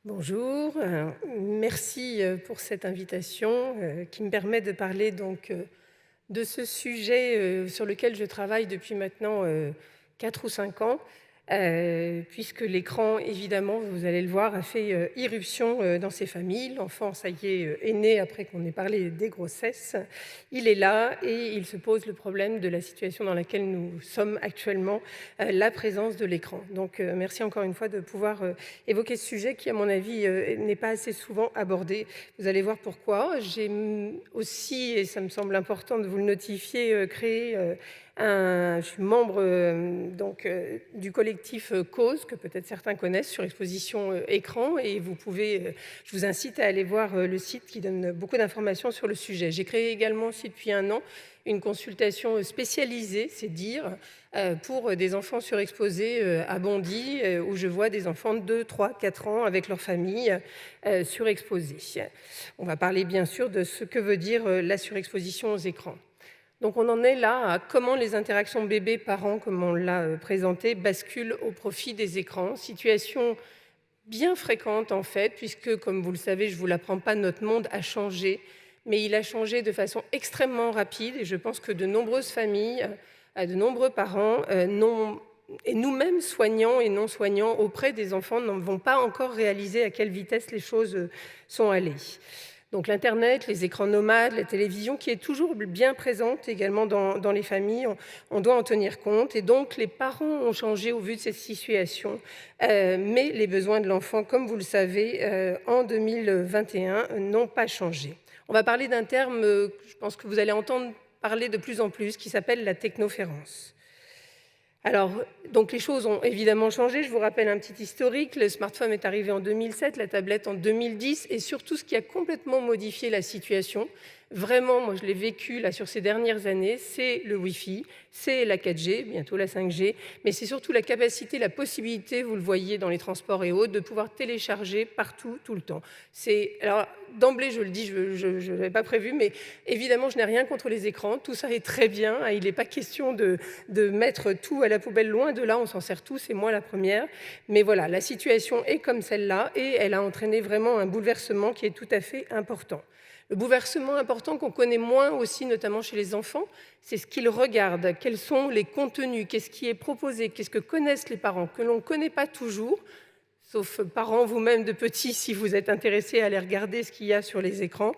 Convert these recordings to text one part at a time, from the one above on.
Bonjour, merci pour cette invitation qui me permet de parler donc de ce sujet sur lequel je travaille depuis maintenant 4 ou 5 ans, puisque l'écran, évidemment, vous allez le voir, a fait irruption dans ces familles. L'enfant, ça y est né après qu'on ait parlé des grossesses. Il est là et il se pose le problème de la situation dans laquelle nous sommes actuellement, la présence de l'écran. Donc, merci encore une fois de pouvoir évoquer ce sujet qui, à mon avis, n'est pas assez souvent abordé. Vous allez voir pourquoi. J'ai aussi, et ça me semble important de vous le notifier, créé je suis membre du collectif Cause, que peut-être certains connaissent, sur exposition écran, et je vous incite à aller voir le site qui donne beaucoup d'informations sur le sujet. J'ai créé également aussi depuis 1 an une consultation spécialisée, c'est dire, pour des enfants surexposés à Bondy, où je vois des enfants de 2, 3, 4 ans avec leur famille surexposés. On va parler bien sûr de ce que veut dire la surexposition aux écrans. Donc on en est là à comment les interactions bébés-parents, comme on l'a présenté, basculent au profit des écrans. Situation bien fréquente en fait, puisque comme vous le savez, je ne vous l'apprends pas, notre monde a changé, mais il a changé de façon extrêmement rapide et je pense que de nombreuses familles, de nombreux parents, et nous-mêmes soignants et non soignants auprès des enfants, ne vont pas encore réaliser à quelle vitesse les choses sont allées. Donc l'Internet, les écrans nomades, la télévision qui est toujours bien présente également dans les familles, on doit en tenir compte. Et donc les parents ont changé au vu de cette situation, mais les besoins de l'enfant, comme vous le savez, en 2021 n'ont pas changé. On va parler d'un terme, je pense que vous allez entendre parler de plus en plus, qui s'appelle la technoférence. Alors, donc les choses ont évidemment changé. Je vous rappelle un petit historique. Le smartphone est arrivé en 2007, la tablette en 2010. Et surtout, ce qui a complètement modifié la situation, vraiment, moi je l'ai vécu là sur ces dernières années, c'est le Wi-Fi, c'est la 4G, bientôt la 5G, mais c'est surtout la capacité, la possibilité, vous le voyez dans les transports et autres, de pouvoir télécharger partout, tout le temps. Alors, d'emblée, je le dis, je ne l'avais pas prévu, mais évidemment, je n'ai rien contre les écrans. Tout ça est très bien. Il n'est pas question de mettre tout à la poubelle, loin de là, on s'en sert tous, et moi la première. Mais voilà, la situation est comme celle-là, et elle a entraîné vraiment un bouleversement qui est tout à fait important. Le bouleversement important qu'on connaît moins aussi, notamment chez les enfants, c'est ce qu'ils regardent, quels sont les contenus, qu'est-ce qui est proposé, qu'est-ce que connaissent les parents, que l'on ne connaît pas toujours, sauf parents vous-même de petits, si vous êtes intéressés à aller regarder ce qu'il y a sur les écrans.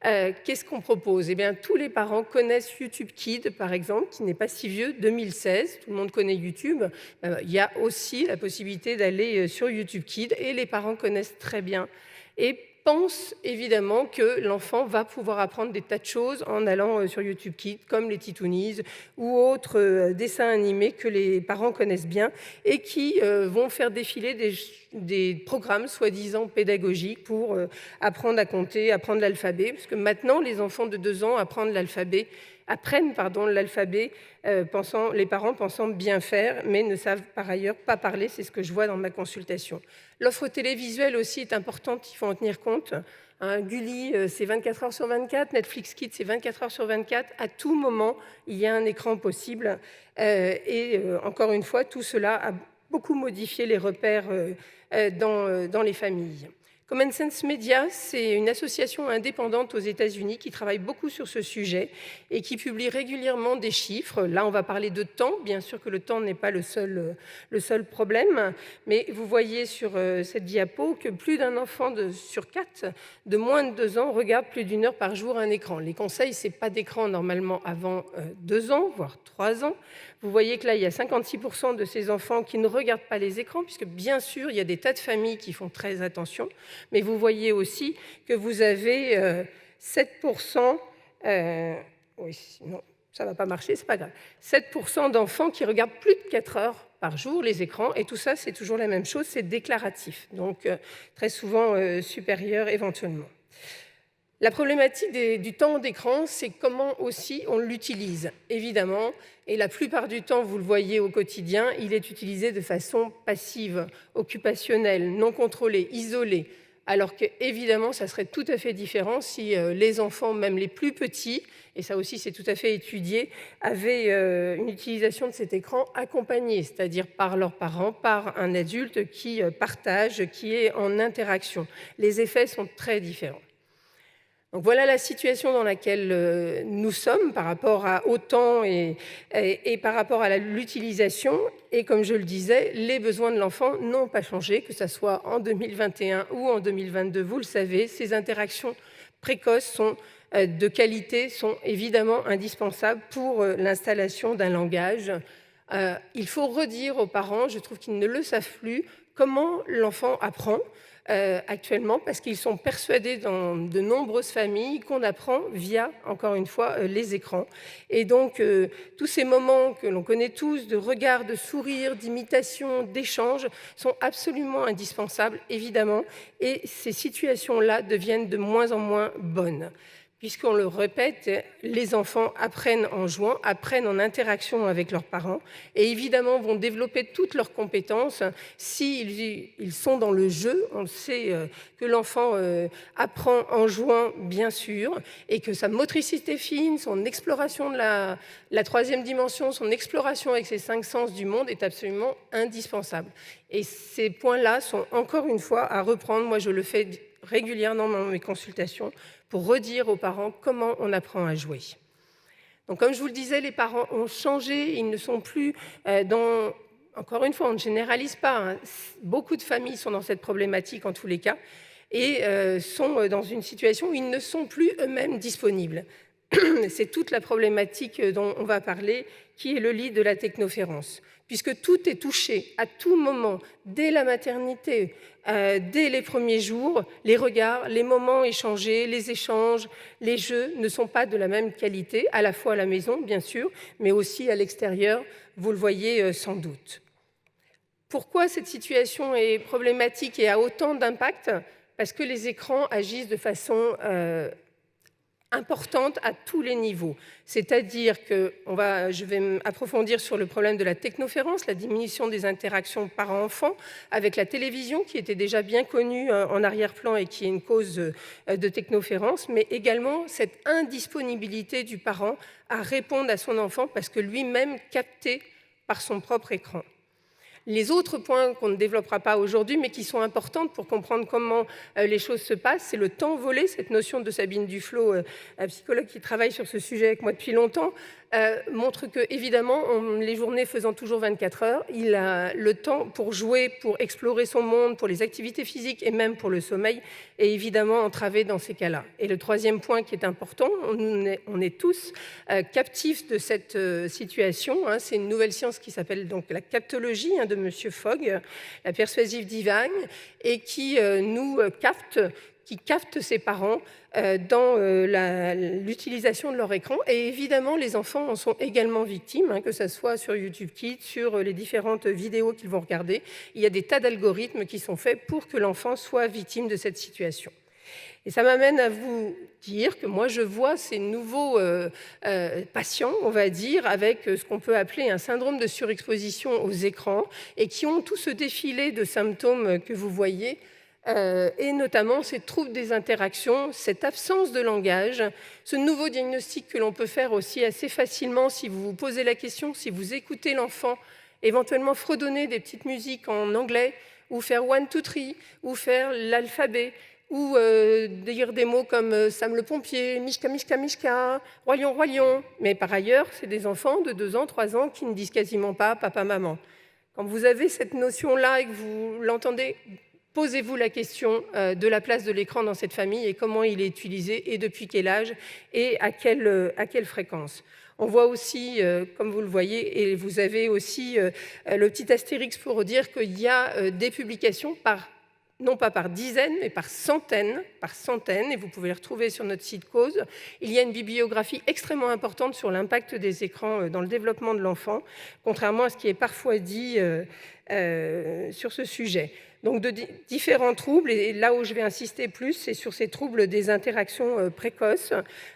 Qu'est-ce qu'on propose? Eh bien, tous les parents connaissent YouTube Kids, par exemple, qui n'est pas si vieux, 2016. Tout le monde connaît YouTube. Il y a aussi la possibilité d'aller sur YouTube Kids, et les parents connaissent très bien. Et pensent évidemment que l'enfant va pouvoir apprendre des tas de choses en allant sur YouTube Kids, comme les Titoonies ou autres dessins animés que les parents connaissent bien et qui vont faire défiler des programmes soi-disant pédagogiques pour apprendre à compter, apprendre l'alphabet, parce que maintenant les enfants de 2 ans apprennent l'alphabet, les parents pensant bien faire, mais ne savent par ailleurs pas parler, c'est ce que je vois dans ma consultation. L'offre télévisuelle aussi est importante, il faut en tenir compte. Gulli, c'est 24 heures sur 24, Netflix Kids, c'est 24 heures sur 24. À tout moment, il y a un écran possible. Encore une fois, tout cela a beaucoup modifié les repères dans les familles. Common Sense Media, c'est une association indépendante aux États-Unis qui travaille beaucoup sur ce sujet et qui publie régulièrement des chiffres. Là, on va parler de temps. Bien sûr que le temps n'est pas le seul problème, mais vous voyez sur cette diapo que plus d'un enfant sur 4 de moins de 2 ans regarde plus d'1 heure par jour un écran. Les conseils, c'est pas d'écran normalement avant 2 ans, voire 3 ans. Vous voyez que là, il y a 56% de ces enfants qui ne regardent pas les écrans, puisque bien sûr, il y a des tas de familles qui font très attention. Mais vous voyez aussi que vous avez 7%, oui, non, ça ne va pas marcher, c'est pas grave, 7% d'enfants qui regardent plus de 4 heures par jour les écrans, et tout ça, c'est toujours la même chose, c'est déclaratif, donc très souvent supérieur éventuellement. La problématique du temps d'écran, c'est comment aussi on l'utilise, évidemment. Et la plupart du temps, vous le voyez au quotidien, il est utilisé de façon passive, occupationnelle, non contrôlée, isolée. alors qu'évidemment, ça serait tout à fait différent si les enfants, même les plus petits, et ça aussi c'est tout à fait étudié, avaient une utilisation de cet écran accompagnée, c'est-à-dire par leurs parents, par un adulte qui partage, qui est en interaction. Les effets sont très différents. Donc voilà la situation dans laquelle nous sommes par rapport au temps et par rapport à l'utilisation. Et comme je le disais, les besoins de l'enfant n'ont pas changé, que ce soit en 2021 ou en 2022. Vous le savez, ces interactions précoces de qualité sont évidemment indispensables pour l'installation d'un langage. Il faut redire aux parents, je trouve qu'ils ne le savent plus, comment l'enfant apprend. Actuellement, parce qu'ils sont persuadés dans de nombreuses familles qu'on apprend via, encore une fois, les écrans. Et donc, tous ces moments que l'on connaît tous, de regard, de sourire, d'imitation, d'échange, sont absolument indispensables, évidemment. Et ces situations-là deviennent de moins en moins bonnes. Puisqu'on le répète, les enfants apprennent en jouant, apprennent en interaction avec leurs parents et évidemment vont développer toutes leurs compétences s'ils sont dans le jeu. On sait que l'enfant apprend en jouant, bien sûr, et que sa motricité fine, son exploration de la troisième dimension, son exploration avec ses 5 sens du monde est absolument indispensable. Et ces points-là sont encore une fois à reprendre. Moi, je le fais régulièrement dans mes consultations pour redire aux parents comment on apprend à jouer. Donc, comme je vous le disais, les parents ont changé, ils ne sont plus dans... Encore une fois, on ne généralise pas, hein. Beaucoup de familles sont dans cette problématique en tous les cas et sont dans une situation où ils ne sont plus eux-mêmes disponibles. C'est toute la problématique dont on va parler, qui est le lit de la technoférence, puisque tout est touché à tout moment, dès la maternité, dès les premiers jours, les regards, les moments échangés, les échanges, les jeux ne sont pas de la même qualité, à la fois à la maison, bien sûr, mais aussi à l'extérieur, vous le voyez sans doute. Pourquoi cette situation est problématique et a autant d'impact? Parce que les écrans agissent de façon importante à tous les niveaux. C'est-à-dire que je vais approfondir sur le problème de la technoférence, la diminution des interactions parents-enfants avec la télévision, qui était déjà bien connue en arrière-plan et qui est une cause de technoférence, mais également cette indisponibilité du parent à répondre à son enfant parce que lui-même capté par son propre écran. Les autres points qu'on ne développera pas aujourd'hui, mais qui sont importants pour comprendre comment les choses se passent, c'est le temps volé, cette notion de Sabine Duflo, psychologue qui travaille sur ce sujet avec moi depuis longtemps, montre que, évidemment, les journées faisant toujours 24 heures, il a le temps pour jouer, pour explorer son monde, pour les activités physiques et même pour le sommeil, est évidemment entravé dans ces cas-là. Et le troisième point qui est important, on est tous captifs de cette situation. Hein, c'est une nouvelle science qui s'appelle donc la captologie de M. Fogg, la persuasive divine, et qui capte ses parents dans l'utilisation de leur écran. Et évidemment, les enfants en sont également victimes, hein, que ce soit sur YouTube Kids, sur les différentes vidéos qu'ils vont regarder. Il y a des tas d'algorithmes qui sont faits pour que l'enfant soit victime de cette situation. Et ça m'amène à vous dire que moi, je vois ces nouveaux patients, on va dire, avec ce qu'on peut appeler un syndrome de surexposition aux écrans et qui ont tout ce défilé de symptômes que vous voyez, et notamment ces troubles des interactions, cette absence de langage, ce nouveau diagnostic que l'on peut faire aussi assez facilement si vous vous posez la question, si vous écoutez l'enfant, éventuellement fredonner des petites musiques en anglais, ou faire 1, 2, 3, ou faire l'alphabet, ou dire des mots comme Sam le pompier, Mishka, Mishka, Mishka, Roilion, Roilion. Mais par ailleurs, c'est des enfants de 2 ans, 3 ans qui ne disent quasiment pas papa, maman. Quand vous avez cette notion-là et que vous l'entendez, posez-vous la question de la place de l'écran dans cette famille et comment il est utilisé et depuis quel âge et à quelle fréquence. On voit aussi, comme vous le voyez, et vous avez aussi le petit astérix pour dire qu'il y a des publications non pas par dizaines, mais par centaines, et vous pouvez les retrouver sur notre site Cause. Il y a une bibliographie extrêmement importante sur l'impact des écrans dans le développement de l'enfant, contrairement à ce qui est parfois dit sur ce sujet. Donc de différents troubles, et là où je vais insister plus, c'est sur ces troubles des interactions précoces,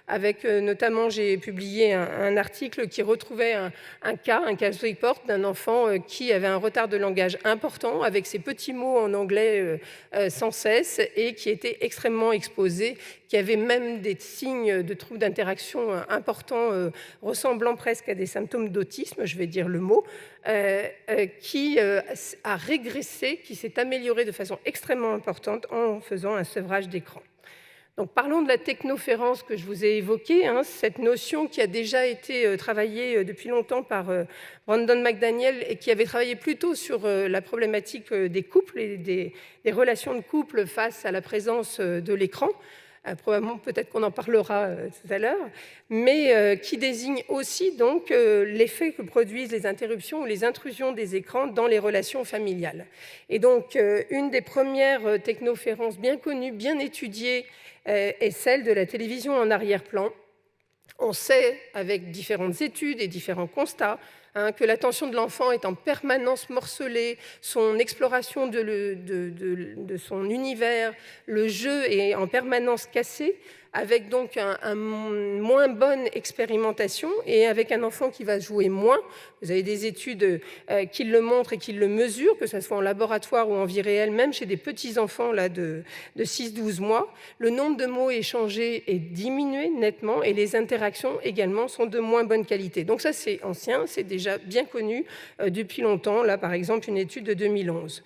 avec notamment, j'ai publié un article qui retrouvait un case report d'un enfant qui avait un retard de langage important, avec ses petits mots en anglais sans cesse, et qui était extrêmement exposé, qui avait même des signes de troubles d'interaction importants, ressemblant presque à des symptômes d'autisme, je vais dire le mot, qui a régressé, qui s'est amélioré de façon extrêmement importante en faisant un sevrage d'écran. Donc, parlons de la technoférence que je vous ai évoquée, cette notion qui a déjà été travaillée depuis longtemps par Brandon McDaniel et qui avait travaillé plutôt sur la problématique des couples et des relations de couple face à la présence de l'écran. Probablement, peut-être qu'on en parlera tout à l'heure, mais qui désigne aussi donc l'effet que produisent les interruptions ou les intrusions des écrans dans les relations familiales. Et donc, une des premières technoférences bien connues, bien étudiées, est celle de la télévision en arrière-plan. On sait, avec différentes études et différents constats, que l'attention de l'enfant est en permanence morcelée, son exploration de son univers, le jeu est en permanence cassé, avec donc une moins bonne expérimentation et avec un enfant qui va jouer moins. Vous avez des études qui le montrent et qui le mesurent, que ce soit en laboratoire ou en vie réelle, même chez des petits-enfants de 6-12 mois. Le nombre de mots échangés est diminué nettement et les interactions également sont de moins bonne qualité. Donc ça, c'est ancien, c'est déjà bien connu depuis longtemps. Là, par exemple, une étude de 2011.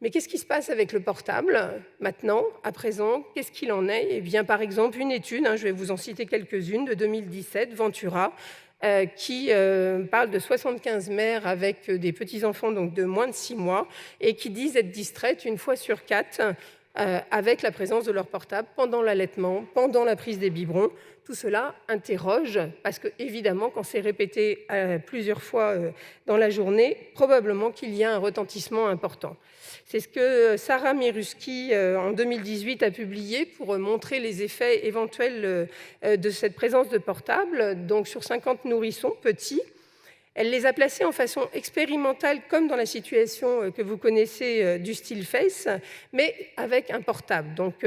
Mais qu'est-ce qui se passe avec le portable maintenant, à présent? Qu'est-ce qu'il en est? Eh bien, par exemple, une étude, je vais vous en citer quelques-unes, de 2017, Ventura, qui parle de 75 mères avec des petits-enfants donc de moins de 6 mois et qui disent être distraites une fois sur 4 avec la présence de leur portable pendant l'allaitement, pendant la prise des biberons. Tout cela interroge, parce que évidemment, quand c'est répété plusieurs fois dans la journée, probablement qu'il y a un retentissement important. C'est ce que Sarah Miruski, en 2018, a publié pour montrer les effets éventuels de cette présence de portable, donc sur 50 nourrissons petits. Elle les a placés en façon expérimentale, comme dans la situation que vous connaissez du still face, mais avec un portable. Donc,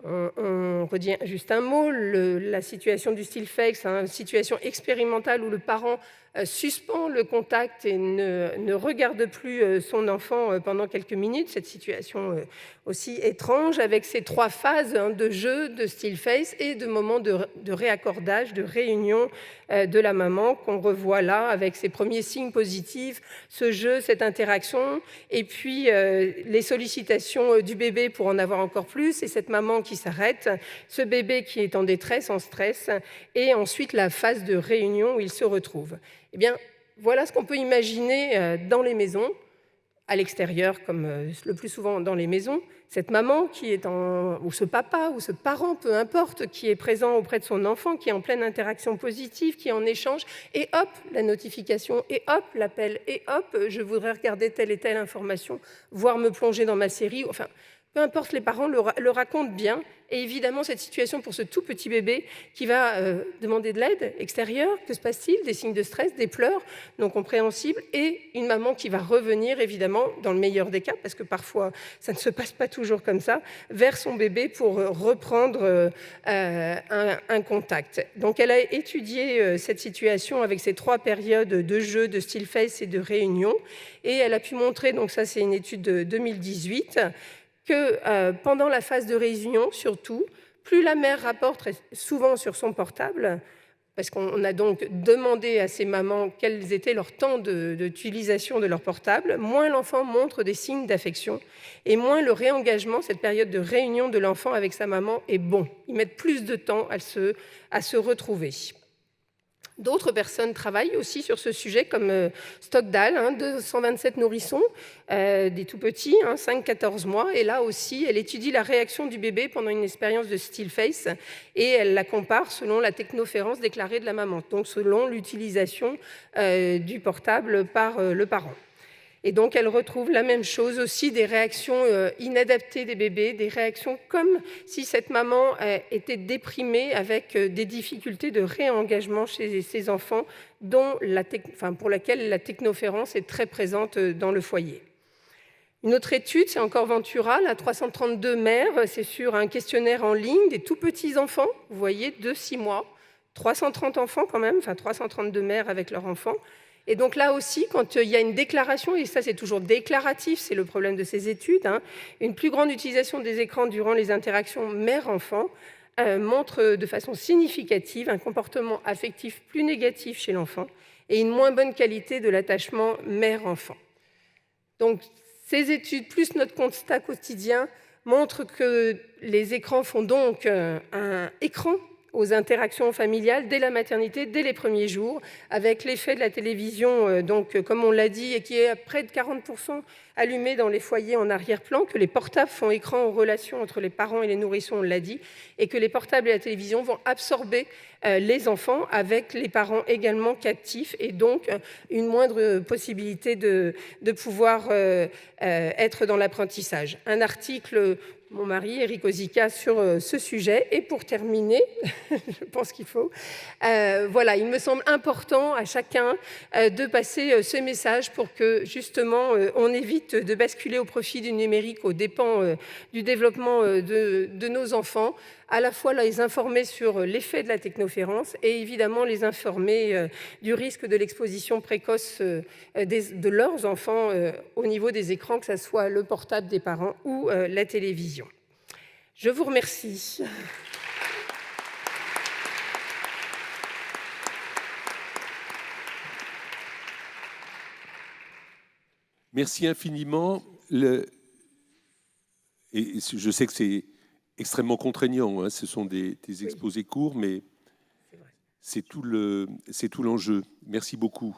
on redit juste un mot, la situation du still face, une situation expérimentale où le parent suspend le contact et ne regarde plus son enfant pendant quelques minutes. Cette situation aussi étrange avec ces 3 phases de jeu, de still face et de moments de réaccordage, de réunion de la maman qu'on revoit là avec ses premiers signes positifs, ce jeu, cette interaction, et puis les sollicitations du bébé pour en avoir encore plus, et cette maman qui s'arrête, ce bébé qui est en détresse, en stress, et ensuite la phase de réunion où il se retrouve. Eh bien, voilà ce qu'on peut imaginer dans les maisons, à l'extérieur, comme le plus souvent dans les maisons, cette maman qui est ou ce papa, ou ce parent, peu importe, qui est présent auprès de son enfant, qui est en pleine interaction positive, qui est en échange, et hop, la notification, et hop, l'appel, et hop, je voudrais regarder telle et telle information, voire me plonger dans ma série, enfin, peu importe, les parents le racontent bien. Et évidemment, cette situation pour ce tout petit bébé qui va demander de l'aide extérieure, que se passe-t-il? Des signes de stress, des pleurs non compréhensibles, et une maman qui va revenir, évidemment, dans le meilleur des cas, parce que parfois, ça ne se passe pas toujours comme ça, vers son bébé pour reprendre un contact. Donc, elle a étudié cette situation avec ces 3 périodes de jeu, de still face et de réunion, et elle a pu montrer, donc ça c'est une étude de 2018, que pendant la phase de réunion, surtout, plus la mère rapporte souvent sur son portable, parce qu'on a donc demandé à ces mamans quels étaient leurs temps d'utilisation de leur portable, moins l'enfant montre des signes d'affection et moins le réengagement, cette période de réunion de l'enfant avec sa maman est bon. Ils mettent plus de temps à se retrouver. D'autres personnes travaillent aussi sur ce sujet, comme Stockdale, 227 nourrissons, des tout petits, 5-14 mois. Et là aussi, elle étudie la réaction du bébé pendant une expérience de still face et elle la compare selon la technoférence déclarée de la maman, donc selon l'utilisation du portable par le parent. Et donc, elle retrouve la même chose aussi, des réactions inadaptées des bébés, des réactions comme si cette maman était déprimée avec des difficultés de réengagement chez ses enfants, pour laquelle la technoférence est très présente dans le foyer. Une autre étude, c'est encore Ventura, là, 332 mères, c'est sur un questionnaire en ligne des tout petits enfants, vous voyez, de 6 mois, 330 enfants quand même, enfin 332 mères avec leurs enfants. Et donc là aussi, quand il y a une déclaration, et ça c'est toujours déclaratif, c'est le problème de ces études, hein, une plus grande utilisation des écrans durant les interactions mère-enfant montre de façon significative un comportement affectif plus négatif chez l'enfant et une moins bonne qualité de l'attachement mère-enfant. Donc ces études, plus notre constat quotidien, montrent que les écrans font donc un écran aux interactions familiales dès la maternité, dès les premiers jours, avec l'effet de la télévision, donc, comme on l'a dit, et qui est à près de 40% allumé dans les foyers en arrière-plan, que les portables font écran aux relations entre les parents et les nourrissons, on l'a dit, et que les portables et la télévision vont absorber les enfants avec les parents également captifs, et donc une moindre possibilité de pouvoir être dans l'apprentissage. Un article mon mari, Eric Osica, sur ce sujet. Et pour terminer, je pense qu'il faut, voilà, il me semble important à chacun de passer ce message pour que justement on évite de basculer au profit du numérique aux dépens du développement de nos enfants, à la fois les informer sur l'effet de la technoférence et évidemment les informer du risque de l'exposition précoce de leurs enfants au niveau des écrans, que ce soit le portable des parents ou la télévision. Je vous remercie. Merci infiniment. Et je sais que c'est extrêmement contraignant, hein. Ce sont des exposés courts, mais c'est tout l'enjeu. Merci beaucoup.